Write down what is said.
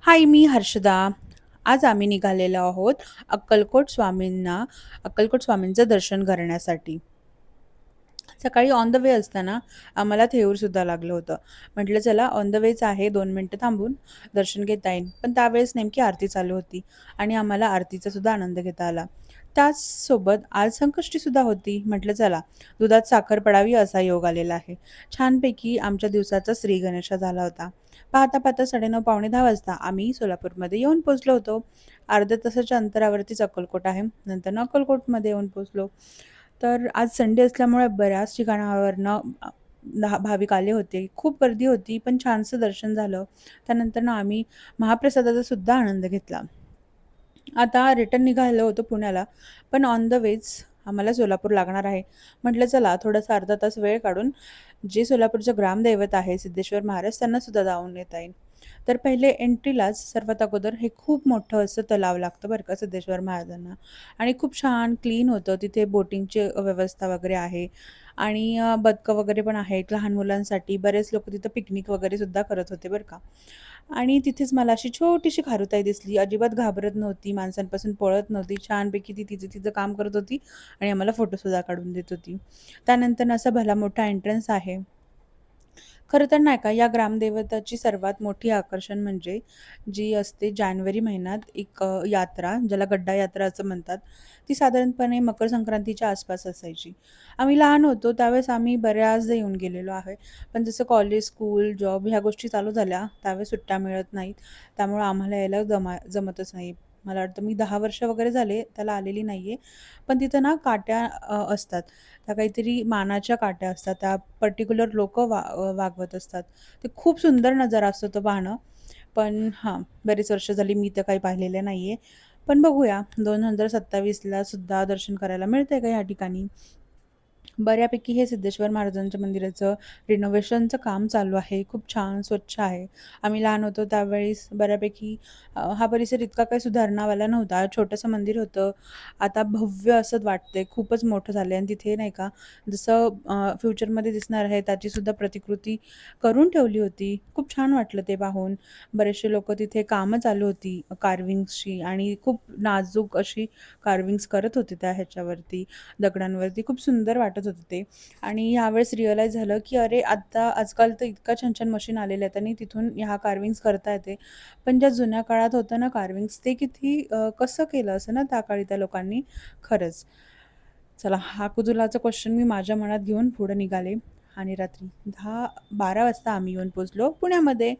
हाय, मी हर्षदा. आज आम्ही निघालेलो आहोत अक्कलकोट स्वामींचं दर्शन करण्यासाठी. सकाळी ऑन द वे असताना आम्हाला थेऊरसुद्धा लागलं होतं. म्हटलं चला ऑन द वेच आहे, 2 मिनिटं थांबून दर्शन घेता येईल. पण त्यावेळेस नेमकी आरती चालू होती आणि आम्हाला आरतीचा सुद्धा आनंद घेता आला. त्याचसोबत आज संकष्टीसुद्धा होती. म्हटलं चला दुधात साखर पडावी असा योग आलेला आहे. छानपैकी आमच्या दिवसाचा श्री गणेशा झाला होता. पाहता पाहता 9:30 पावणे 10 वाजता आम्ही सोलापूरमध्ये येऊन पोहोचलो होतो. अर्ध्या तासाच्या अंतरावरतीच अक्कलकोट आहे. नंतर अक्कलकोटमध्ये येऊन पोहोचलो. तर आज संडे असल्यामुळे बऱ्याच ठिकाणावरनं भाविक आले होते. खूप गर्दी होती, पण छानसं दर्शन झालं. त्यानंतर आम्ही महाप्रसादाचा सुद्धा आनंद घेतला. आता रिटर्न निघालो होतो पुण्याला, पण ऑन द वेज आम्हाला सोलापूर लागणार आहे. म्हटलं चला थोडासा अर्धा तास वेळ काढून जे सोलापूरचं ग्रामदैवत आहे सिद्धेश्वर महाराज त्यांना सुद्धा जाऊन येता येईल. तर पहिले एंट्रीलाच सर्वात अगोदर हे खूप मोठं असं तलाव लागतं बरं का सिद्धेश्वर महाराजांना आणि खूप छान क्लीन होतं. तिथे बोटिंगची व्यवस्था वगैरे आहे आणि बदकं वगैरे पण आहेत लहान मुलांसाठी. बरेच लोकं तिथं पिकनिक वगैरे सुद्धा करत होते बरं का. आणि तिथेच मला अशी छोटीशी खारुताई दिसली. अजिबात घाबरत नव्हती, माणसांपासून पळत नव्हती. छानपैकी ती तिचं तिचं काम करत होती आणि आम्हाला फोटोसुद्धा काढून देत होती. त्यानंतर असा भला मोठा एंट्रन्स आहे. खरं तर नाही का, या ग्रामदेवताची सर्वात मोठी आकर्षण म्हणजे जी असते जानेवारी महिन्यात एक यात्रा, ज्याला गड्डा यात्रा असं म्हणतात. ती साधारणपणे मकर संक्रांतीच्या आसपास असायची. आम्ही लहान होतो त्यावेळेस आम्ही बऱ्याचदा येऊन गेलेलो आहे. पण जसं कॉलेज, स्कूल, जॉब ह्या गोष्टी चालू झाल्या, त्यावेळेस सुट्ट्या मिळत नाहीत. त्यामुळं आम्हाला यायला जमतच नाही. मला वाटतं मी 10 वर्ष वगैरे झाले त्याला आलेली नाही आहे. पण तिथं ना काट्या असतात. त्या काहीतरी मानाच्या काट्या असतात. त्या पर्टिक्युलर लोकं वागवत असतात. ते खूप सुंदर नजारा असतो तो पाहणं. पण हां, बरीच वर्ष झाली मी तर काही पाहिलेलं नाहीये. पण बघूया 2027ला सुद्धा दर्शन करायला मिळतंय का ह्या ठिकाणी? बऱ्यापैकी हे सिद्धेश्वर महाराजांच्या मंदिराचं रिनोव्हेशनचं काम चालू आहे. खूप छान, स्वच्छ आहे. आम्ही लहान होतो त्यावेळेस बऱ्यापैकी हा परिसर इतका काही सुधारणावाला नव्हता. छोटंसं मंदिर होतं. आता भव्य असं वाटतंय. खूपच मोठं झालंय आणि तिथे नाही का जसं फ्युचरमध्ये दिसणार आहे त्याचीसुद्धा प्रतिकृती करून ठेवली होती. खूप छान वाटलं ते पाहून. बरेचसे लोकं तिथे कामं चालू होती कार्विंग्सची आणि खूप नाजूक अशी कार्विंग्स करत होते त्या ह्याच्यावरती. दगडांवरती खूप सुंदर वाटत होतं ते आणि यावेळेस रिअलाईज झालं, की अरे आता आजकाल तर इतक्या छान-छान मशीन आलेल्या आहेत आणि तिथून ह्या कार्विंग्स करता येते. पण ज्या जुन्या काळात होतं ना कार्विंग्स ते किती कसं केलं असेल ना त्या काळी त्या लोकांनी खरंच. चला हा कुतूहलाचा क्वेश्चन मी माझ्या मनात घेऊन पुढे निघाले आणि रात्री 10-12 वाजता आम्ही येऊन पोहोचलो पुण्यामध्ये.